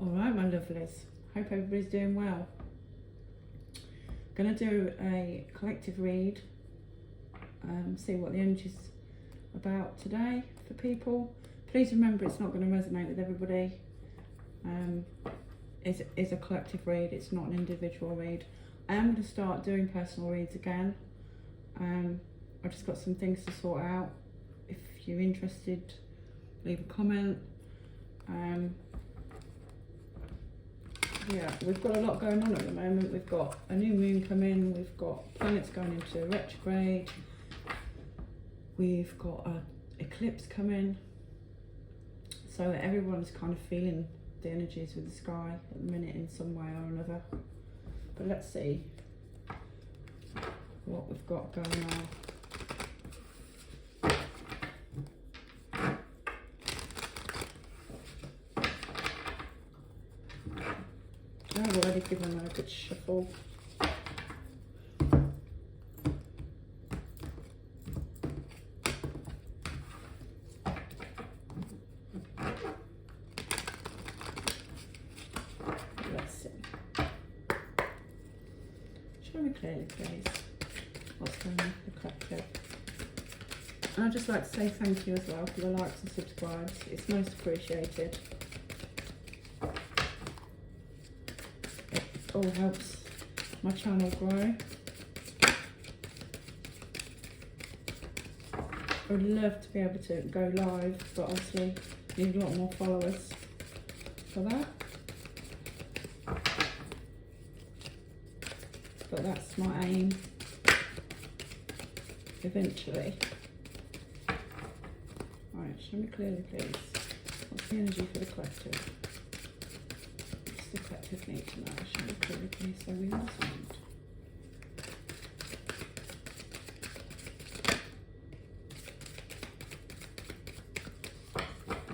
Alright, my lovelies, hope everybody's doing well. Gonna do a collective read, see what the energy's about today for people. Please remember it's not going to resonate with everybody. It's a collective read, it's not an individual read. I am going to start doing personal reads again. I've just got some things to sort out. If you're interested, leave a comment. Yeah, we've got a lot going on at the moment. We've got a new moon coming, we've got planets going into retrograde, we've got an eclipse coming. So everyone's kind of feeling the energies with the sky at the minute in some way or another. But let's see what we've got going on. I've already given her a good shuffle. Let's see. Show me clearly, please, what's going on with the collective. And I'd just like to say thank you as well for the likes and subscribes. It's most appreciated. It all helps my channel grow. I would love to be able to go live, but obviously need a lot more followers for that. But that's my aim eventually. Alright, show me clearly, please. What's the energy for the collective? What's the collective need to know? Show me clearly, please, so we understand.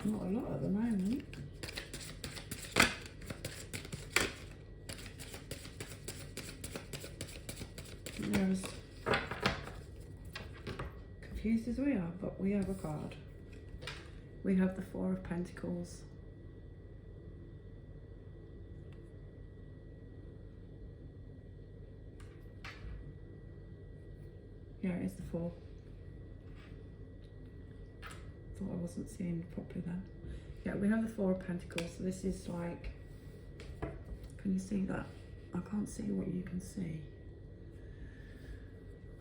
Not a lot at the moment. They're as confused as we are, but we have a card. We have the Four of Pentacles. Yeah, it is the Four. Thought I wasn't seeing properly then. Yeah, we have the Four of Pentacles. So this is like, can you see that? I can't see what you can see.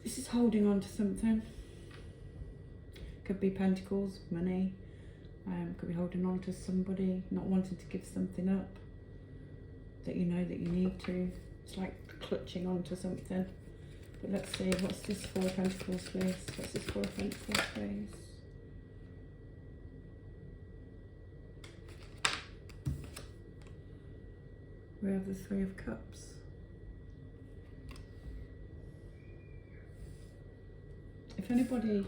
This is holding on to something. Could be pentacles, money. Could be holding on to somebody, not wanting to give something up that you know that you need to. It's like clutching onto something. But let's see, what's this Four of Pentacles, please? What's this Four of Pentacles, please? We have the Three of Cups. If anybody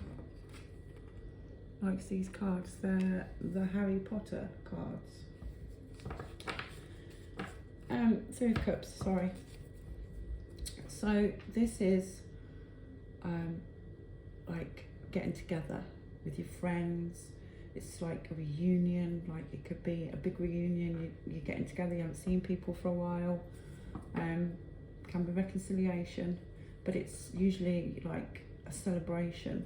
likes these cards, they're the Harry Potter cards. Three of Cups, sorry. So this is like getting together with your friends. It's like a reunion, like it could be a big reunion. You're getting together, you haven't seen people for a while. Can be reconciliation, but it's usually like a celebration.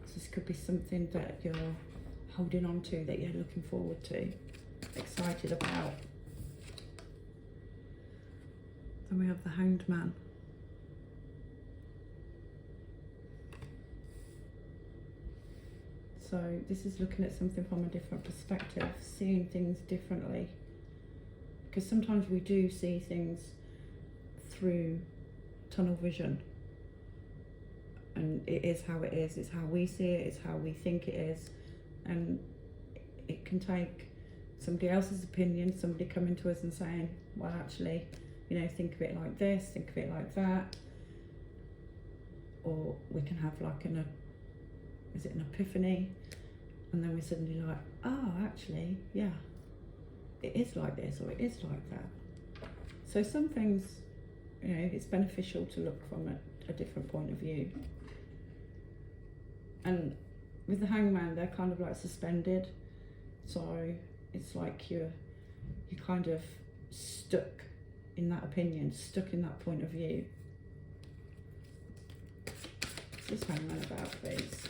So this could be something that you're holding on to, that you're looking forward to, excited about. Then we have the Hanged Man. So this is looking at something from a different perspective, seeing things differently. Because sometimes we do see things through tunnel vision. And it is how it is, it's how we see it, it's how we think it is. And it can take somebody else's opinion, somebody coming to us and saying, well actually, you know, think of it like this, think of it like that. Or we can have like an epiphany, and then we're suddenly like, oh actually, yeah, it is like this, or it is like that. So some things, you know, it's beneficial to look from a different point of view. And with the Hangman, they're kind of like suspended. So it's like you're kind of stuck in that opinion, stuck in that point of view. Just hang on about, please.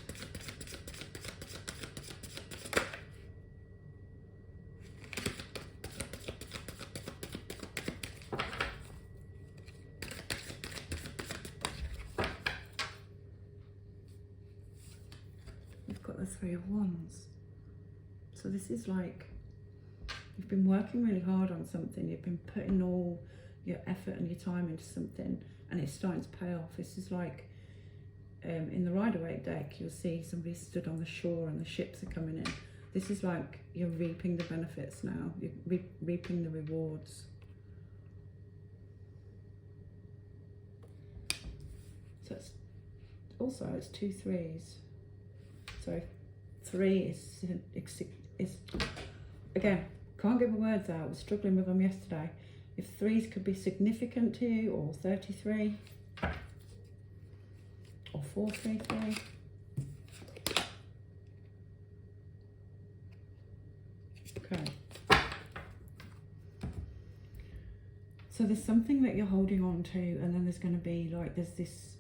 We've got the Three of Wands. So this is like, you've been working really hard on something, you've been putting all your effort and your time into something, and it's starting to pay off. This is like, in the Rider-Waite deck, you'll see somebody stood on the shore and the ships are coming in. This is like you're reaping the benefits now, you're reaping the rewards. So it's also, it's 2 3s. So 3 is again, can't get my words out, I was struggling with them yesterday. If 3s could be significant to you, or 33, or 433. Okay. So there's something that you're holding on to, and then there's going to be like, there's this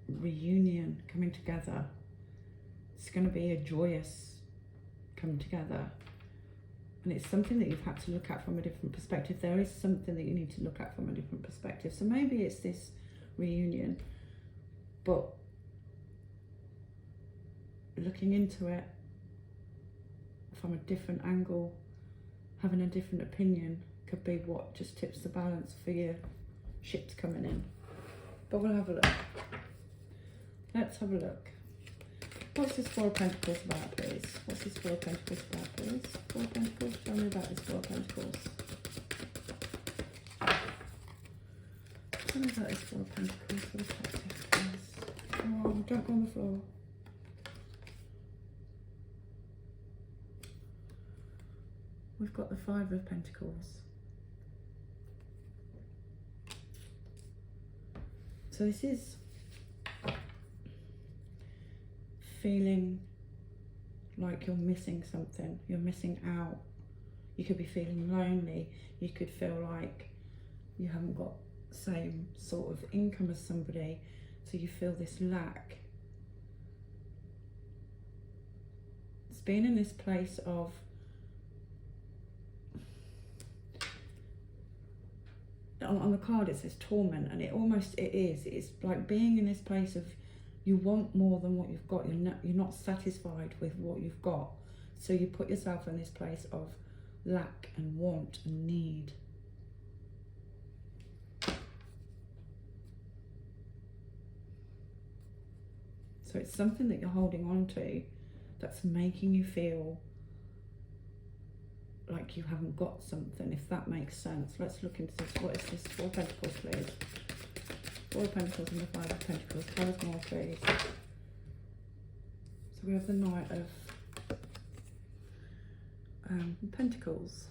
reunion coming together. It's going to be a joyous coming together. And it's something that you've had to look at from a different perspective. There is something that you need to look at from a different perspective. So maybe it's this reunion, but looking into it from a different angle, having a different opinion, could be what just tips the balance for your ships coming in. But we'll have a look. Let's have a look. What's this Four of Pentacles about, please? What's this Four of Pentacles about, please? Four of Pentacles, tell me about this Four of Pentacles. Tell me about this Four of Pentacles for the collective, please. Oh, don't go on the floor. We've got the Five of Pentacles. So this is feeling like you're missing something, you're missing out. You could be feeling lonely, you could feel like you haven't got the same sort of income as somebody, so you feel this lack. It's being in this place of on the card it says torment, and it is. It's like being in this place of you want more than what you've got. You're not satisfied with what you've got, so you put yourself in this place of lack and want and need. So it's something that you're holding on to that's making you feel like you haven't got something, if that makes sense. Let's look into this. What is this? Four of Pentacles, please. Four of Pentacles and the Five of Pentacles. Tell us more, please. So we have the Knight of Pentacles.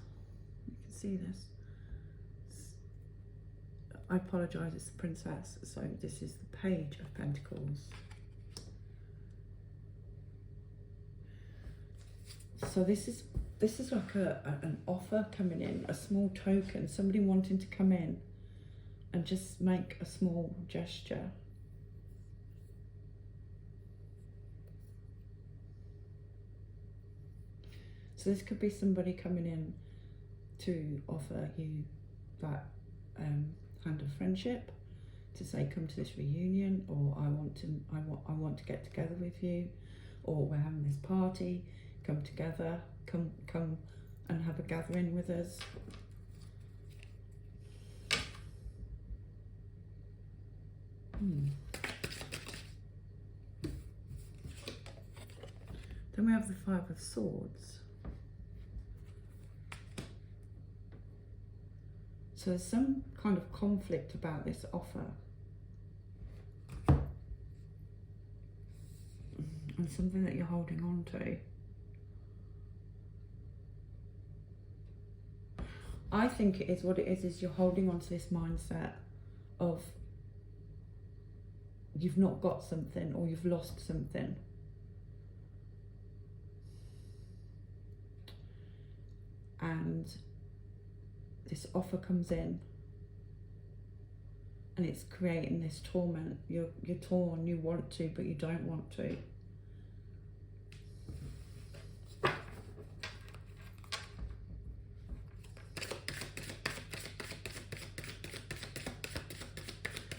You can see this. I apologise, it's the Princess. So this is the Page of Pentacles. So this is like an offer coming in, a small token, somebody wanting to come in and just make a small gesture. So this could be somebody coming in to offer you that hand of friendship, to say come to this reunion, or I want to get together with you, or we're having this party, come together, come and have a gathering with us. Then we have the Five of Swords. So there's some kind of conflict about this offer. And something that you're holding on to. I think it is what it is you're holding on to this mindset of you've not got something or you've lost something. and this offer comes in, and it's creating this torment. You're torn, you want to, but you don't want to.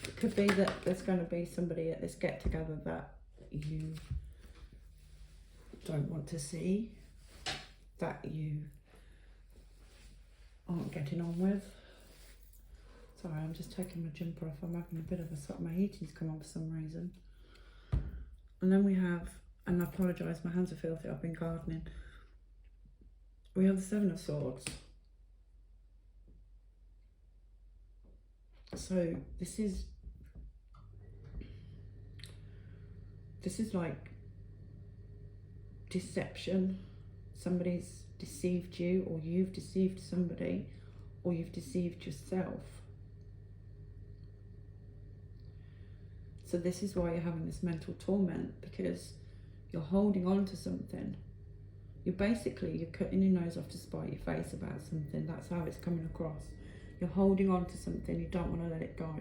It could be that there's going to be somebody at this get together that you don't want to see, that you aren't getting on with. Sorry, I'm just taking my jumper off. I'm having a bit of a sort. My heating's come on for some reason. And then we have, and I apologise, my hands are filthy, I've been gardening. We have the Seven of Swords. So this is like deception. Somebody's deceived you, or you've deceived somebody, or you've deceived yourself. So this is why you're having this mental torment, because you're holding on to something. You're cutting your nose off to spite your face about something. That's how it's coming across. You're holding on to something, you don't want to let it go.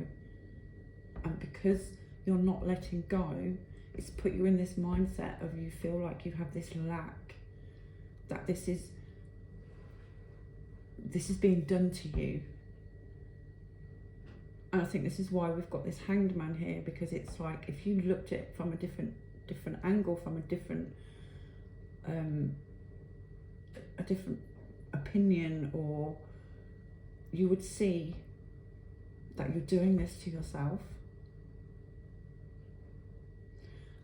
And because you're not letting go, it's put you in this mindset of, you feel like you have this lack, that this is being done to you. And I think this is why we've got this Hanged Man here, because it's like, if you looked at it from a different angle, from a different opinion, or you would see that you're doing this to yourself.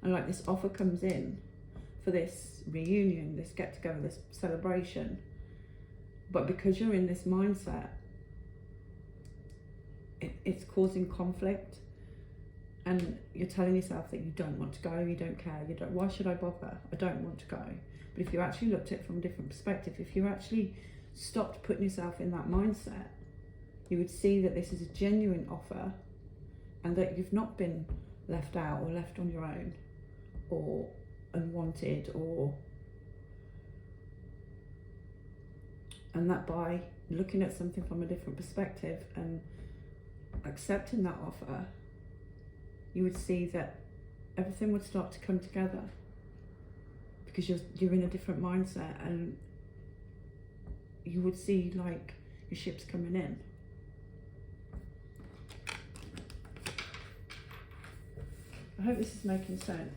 And like, this offer comes in for this reunion, this get together, this celebration, but because you're in this mindset, it's causing conflict, and you're telling yourself that you don't want to go, you don't care, why should I bother, I don't want to go. But if you actually looked at it from a different perspective, if you actually stopped putting yourself in that mindset, you would see that this is a genuine offer, and that you've not been left out or left on your own, or unwanted, and that by looking at something from a different perspective and accepting that offer, you would see that everything would start to come together, because you're in a different mindset, and you would see like your ship's coming in. I hope this is making sense.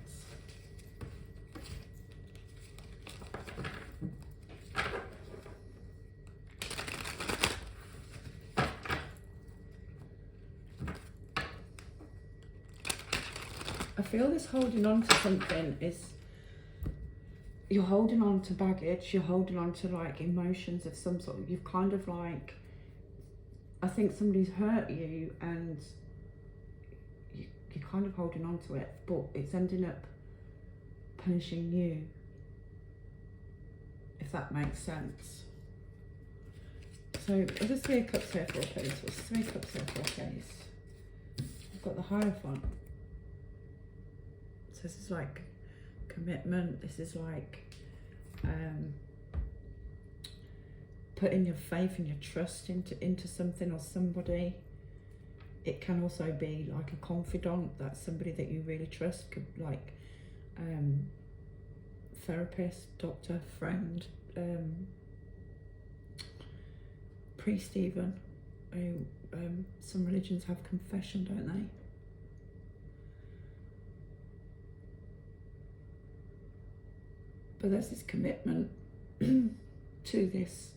I feel this holding on to something is, you're holding on to baggage, you're holding on to like emotions of some sort. You've kind of like, I think somebody's hurt you, and you're kind of holding on to it, but it's ending up punishing you, if that makes sense. So is there 3 of Cups here for a please? What's 3 Cups here for a please? I've got the Hierophant. So this is like commitment, this is like putting your faith and your trust into something or somebody. It can also be like a confidant, that's somebody that you really trust, could like therapist, doctor, friend, priest even. Some religions have confession, don't they? But there's this commitment to this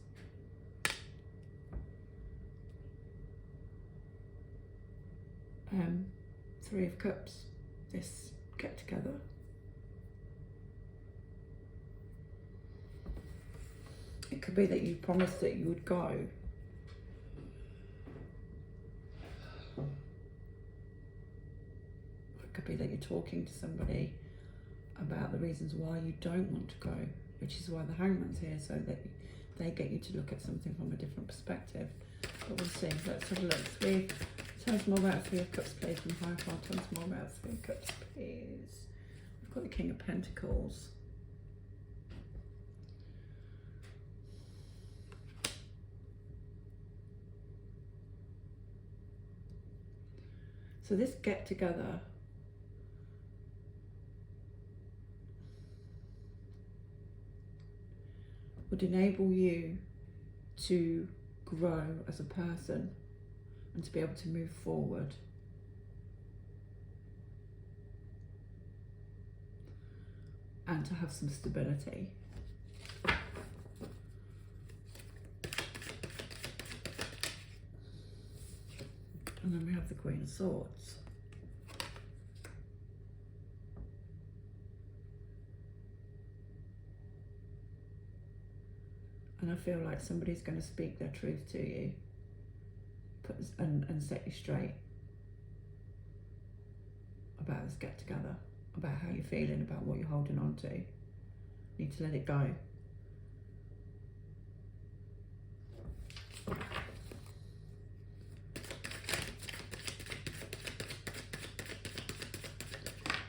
Three of Cups, this get together. It could be that you promised that you would go. It could be that you're talking to somebody about the reasons why you don't want to go, which is why the Hangman's here, so that they get you to look at something from a different perspective. But we'll see. Let's have a look. Tell us more about 3 of Cups, please, from Hierophant. Tell us more about 3 of Cups, please. We've got the King of Pentacles. So this get together would enable you to grow as a person and to be able to move forward. And to have some stability. And then we have the Queen of Swords. And I feel like somebody's going to speak their truth to you and set you straight about this get together, about how you're feeling, about what you're holding on to. You need to let it go.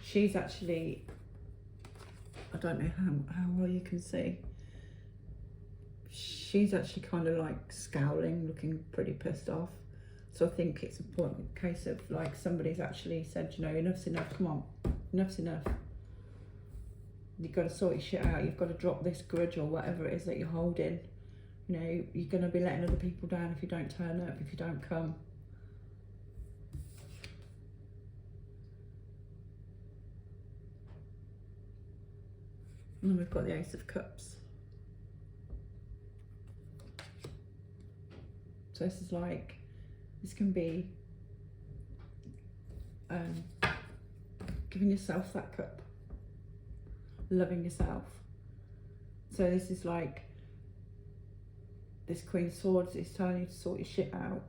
She's actually, I don't know how well you can see, she's actually kind of like scowling, looking pretty pissed off. So I think it's a case of like somebody's actually said, you know, enough's enough, come on, enough's enough. You've got to sort your shit out, you've got to drop this grudge or whatever it is that you're holding. You know, you're going to be letting other people down if you don't turn up, if you don't come. And then we've got the Ace of Cups. So this is like, this can be giving yourself that cup, loving yourself. So this is like, this Queen of Swords is telling you to sort your shit out,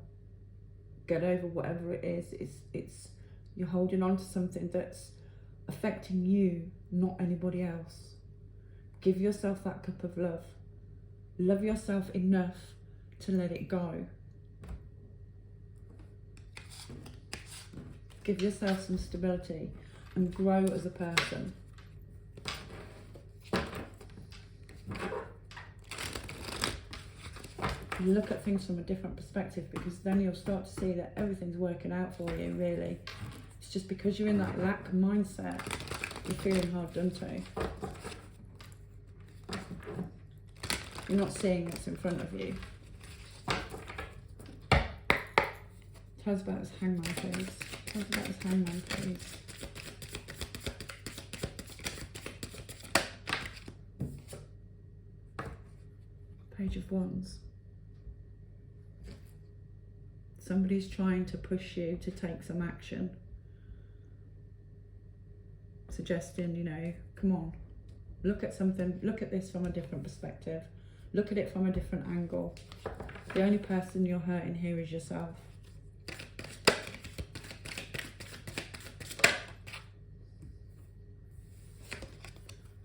get over whatever it is. It's you're holding on to something that's affecting you, not anybody else. Give yourself that cup of love. Love yourself enough to let it go. Give yourself some stability and grow as a person. Look at things from a different perspective, because then you'll start to see that everything's working out for you, really. It's just because you're in that lack mindset, you're feeling hard done to. You're not seeing what's in front of you. Tell us about this Hangman, please. Tell us about this Hangman, please. Page of Wands. Somebody's trying to push you to take some action. Suggesting, you know, come on, look at something, look at this from a different perspective. Look at it from a different angle. The only person you're hurting here is yourself.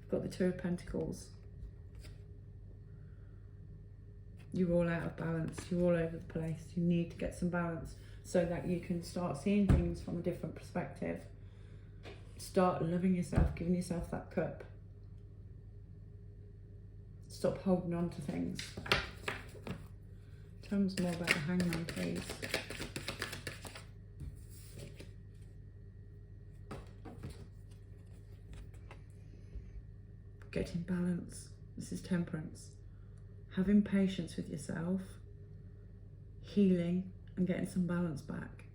Got the Two of Pentacles. You're all out of balance. You're all over the place. You need to get some balance so that you can start seeing things from a different perspective. Start loving yourself, giving yourself that cup. Stop holding on to things. Tell us more about the Hangman, please. Getting balance. This is Temperance. Having patience with yourself, healing, and getting some balance back.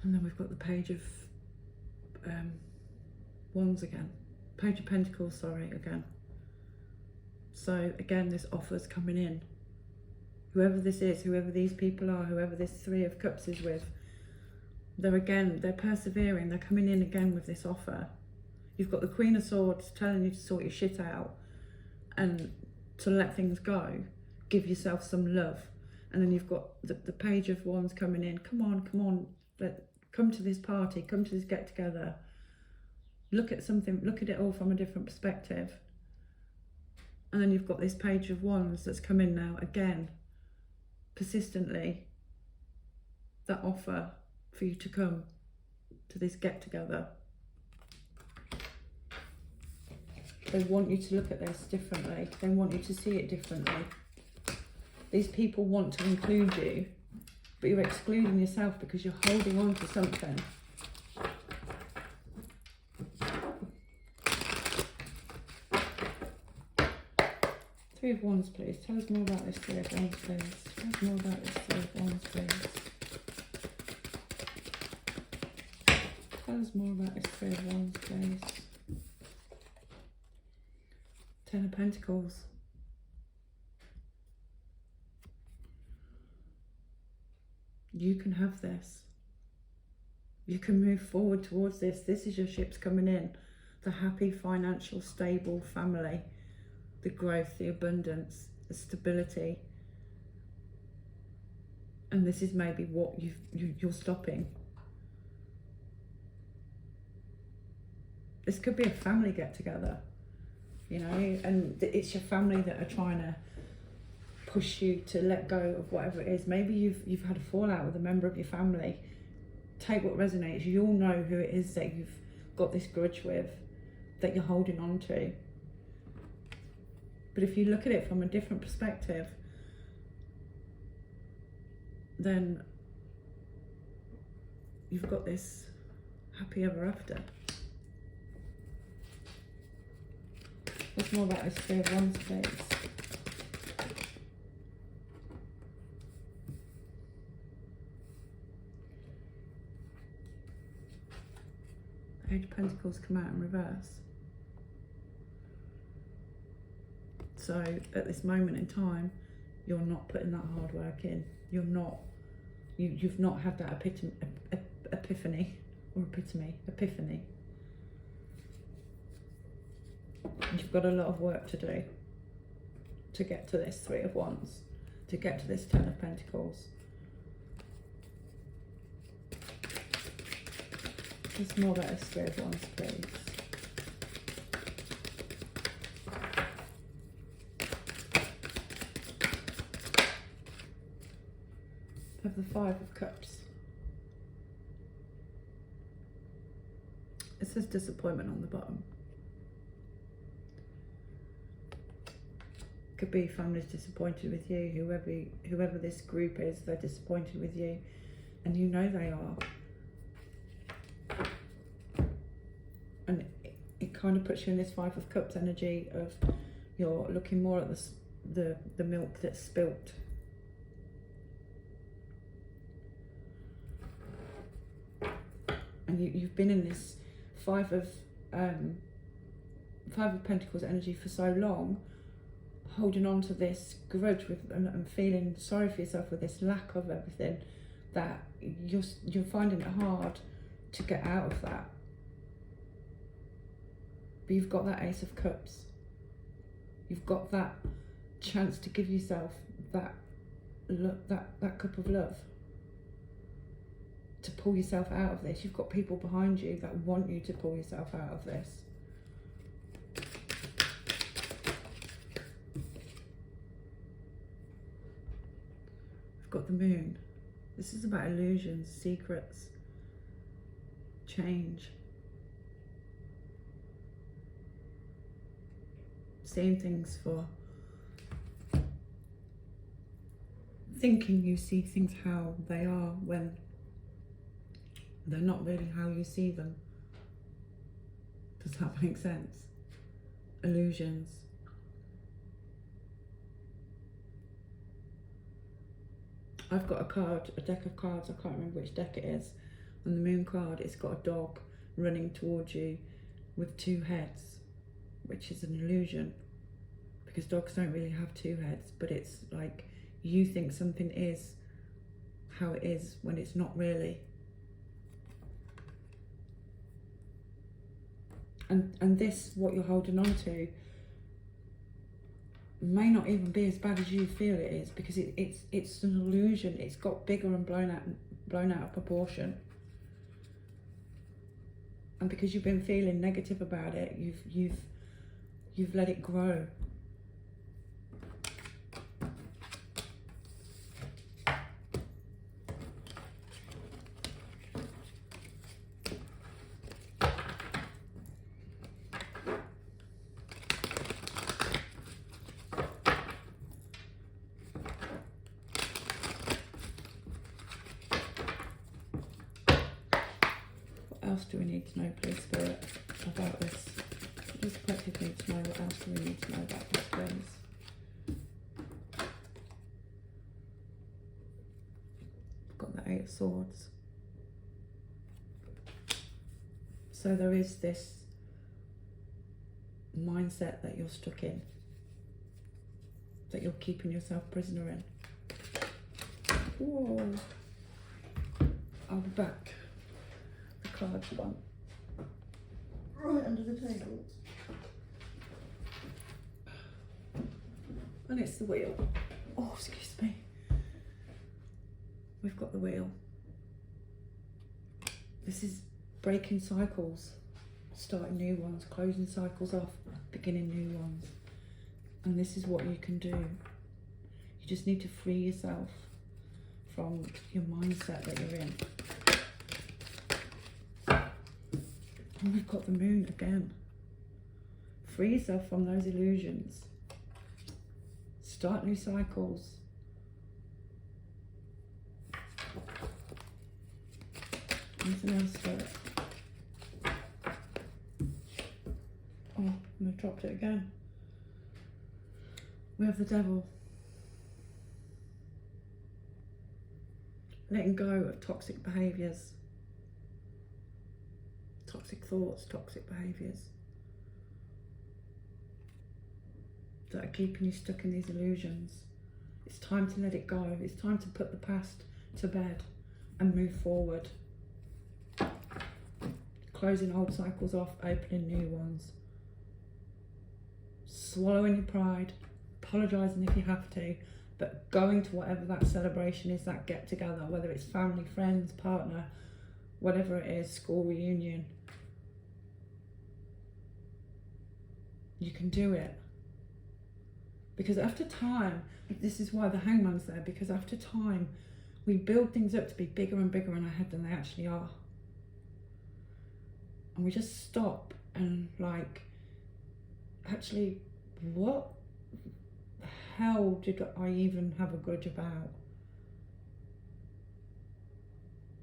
And then we've got the Page of Wands again. Page of Pentacles, sorry, again. So again, this offer's coming in. Whoever this is, whoever these people are, whoever this Three of Cups is with, they're persevering, they're coming in again with this offer. You've got the Queen of Swords telling you to sort your shit out and to let things go. Give yourself some love. And then you've got the Page of Wands coming in. Come on, come to this party, come to this get together. Look at something, look at it all from a different perspective. And then you've got this Page of Wands that's come in now again, persistently. That offer for you to come to this get together. They want you to look at this differently. They want you to see it differently. These people want to include you, but you're excluding yourself because you're holding on to something. Three of Wands, please. Tell us more about this Three of Wands, please. Tell us more about this Three of Wands, please. Tell us more about this Three of Wands, please. Ten of Pentacles. You can have this. You can move forward towards this. This is your ships coming in. The happy, financial, stable family. The growth, the abundance, the stability. And this is maybe what you're stopping. This could be a family get together, you know, and it's your family that are trying to push you to let go of whatever it is. Maybe you've had a fallout with a member of your family. Take what resonates. You'll know who it is that you've got this grudge with, that you're holding on to. But if you look at it from a different perspective, then you've got this happy ever after. What's more about this Three of Wands, please? Page of Pentacles come out in reverse. So at this moment in time, you're not putting that hard work in. You're not, you've not had that epiphany. You've got a lot of work to do to get to this Three of Wands, to get to this Ten of Pentacles. There's more about this Three of Wands, please. Of the Five of Cups. It says disappointment on the bottom. Could be family's disappointed with you. Whoever this group is, they're disappointed with you, and you know they are. And it kind of puts you in this Five of Cups energy of you're looking more at the milk that's spilt. And you've been in this Five of Pentacles energy for so long, holding on to this grudge with and feeling sorry for yourself with this lack of everything, that you're finding it hard to get out of that. But you've got that Ace of Cups. You've got that chance to give yourself that cup of love, to pull yourself out of this. You've got people behind you that want you to pull yourself out of this. I've got the Moon. This is about illusions, secrets, change. Seeing things for, thinking you see things how they are when they're not really how you see them. Does that make sense? Illusions. I've got a deck of cards, I can't remember which deck it is. On the Moon card, it's got a dog running towards you with two heads, which is an illusion, because dogs don't really have two heads, but it's like you think something is how it is when it's not really. And this, what you're holding on to, may not even be as bad as you feel it is, because it's an illusion. It's got bigger and blown out of proportion. And because you've been feeling negative about it, you've let it grow. else do we need to know, please, Spirit, about this? What does the collective need to know? What else do we need to know about this, please? We've got the Eight of Swords. So there is this mindset that you're stuck in, that you're keeping yourself prisoner in. Whoa. I'll be back. The cards one. Right under the table. And it's the wheel. Oh, excuse me. We've got the wheel. This is breaking cycles, starting new ones, closing cycles off, beginning new ones. And this is what you can do. You just need to free yourself from your mindset that you're in. And we've got the moon again. Free yourself from those illusions. Start new cycles. Anything else for it? Oh, I dropped it again. We have the devil. Letting go of toxic behaviours, toxic thoughts, toxic behaviours that are keeping you stuck in these illusions. It's time to let it go. It's time to put the past to bed and move forward. Closing old cycles off, opening new ones. Swallowing your pride, apologising if you have to, but going to whatever that celebration is, that get together, whether it's family, friends, partner, whatever it is, school reunion. You can do it. Because after time, this is why the hangman's there, because after time, we build things up to be bigger and bigger in our head than they actually are. And we just stop and like, actually, what the hell did I even have a grudge about?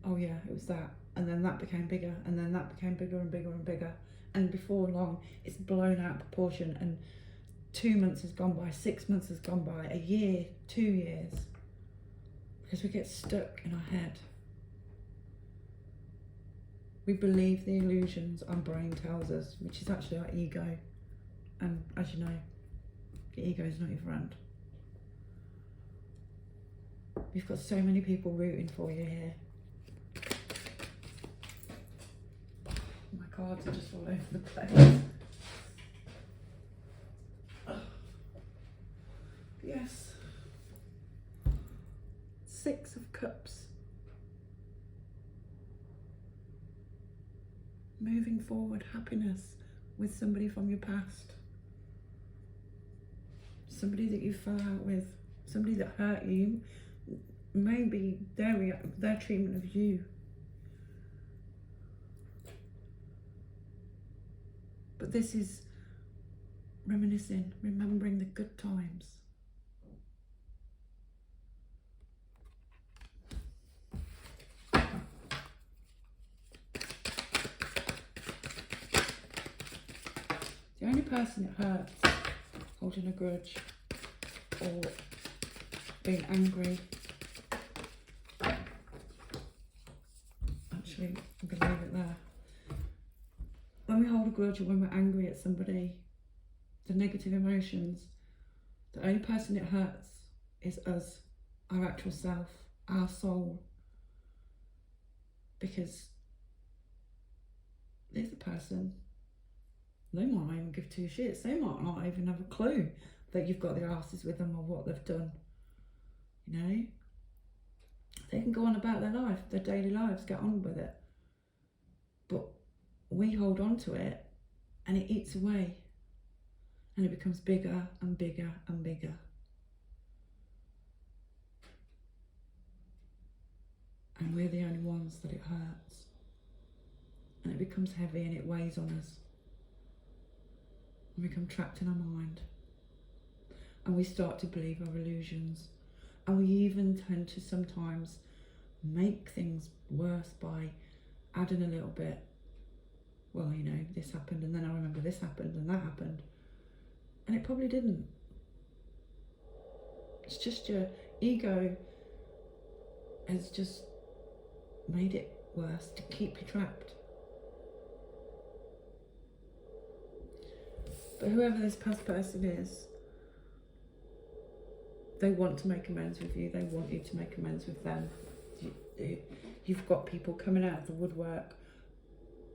Oh yeah, it was that. And then that became bigger, and then that became bigger and bigger and bigger. And before long, it's blown out of proportion, and 2 months has gone by, 6 months has gone by, a year, 2 years. Because we get stuck in our head. We believe the illusions our brain tells us, which is actually our ego. And as you know, the ego is not your friend. You've got so many people rooting for you here. My cards are just all over the place. Yes. 6 of Cups. Moving forward, happiness with somebody from your past. Somebody that you fell out with, somebody that hurt you, maybe their treatment of you. But this is reminiscing, remembering the good times. The only person it hurts, holding a grudge or being angry, actually, I'm going to leave it there. When we hold a grudge or when we're angry at somebody, the negative emotions, the only person it hurts is us, our actual self, our soul. Because there's a person, they might not even give 2 shits. They might not even have a clue that you've got their asses with them or what they've done. You know? They can go on about their life, their daily lives, get on with it. But we hold on to it and it eats away. And it becomes bigger and bigger and bigger. And we're the only ones that it hurts. And it becomes heavy and it weighs on us. We become trapped in our mind, and we start to believe our illusions, and we even tend to sometimes make things worse by adding a little bit well, you know, this happened and then I remember this happened and that happened. And it probably didn't. It's just your ego has just made it worse to keep you trapped. But whoever this past person is, they want to make amends with you. They want you to make amends with them. You've got people coming out of the woodwork,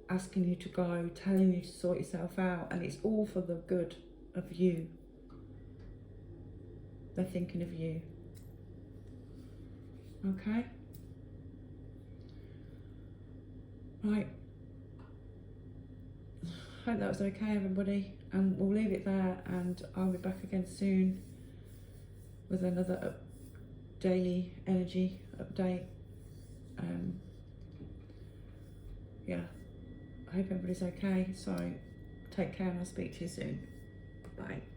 asking you to go, telling you to sort yourself out, and it's all for the good of you. They're thinking of you. Okay? Right. Hope that was okay, everybody. And we'll leave it there, and I'll be back again soon with another daily energy update. Yeah, I hope everybody's okay. So take care, and I'll speak to you soon. Bye.